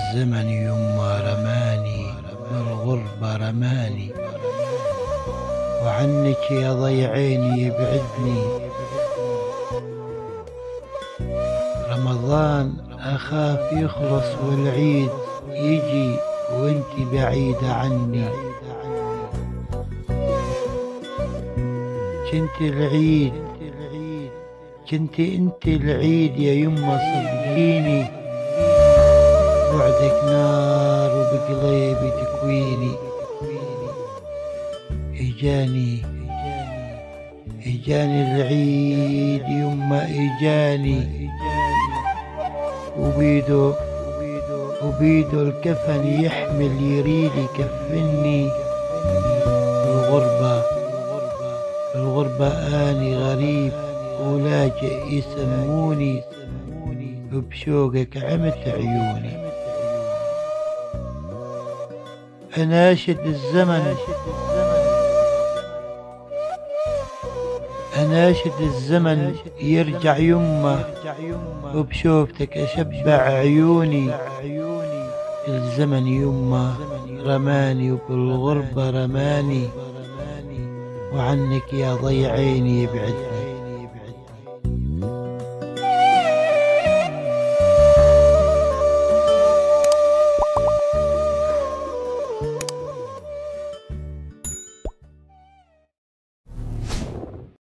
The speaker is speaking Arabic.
الزمن يما رماني بالغربة رماني، وعنك يا ضي عيني يبعدني. رمضان أخاف يخلص والعيد يجي وانتي بعيدة عني. كنتي انت العيد يا يما صدقيني، بعدك نار وبقلبي تكويني. اجاني العيد يما اجاني، وبيدو الكفن يحمل يريد يكفني. بالغربة اني غريب ولاجئ يسموني، وبشوقك عمت عيوني. أناشد الزمن يرجع يمه، وبشوفتك أشبع عيوني. الزمن يمه رماني وبالغربة رماني، وعنك يا ضي عيني يبعدني.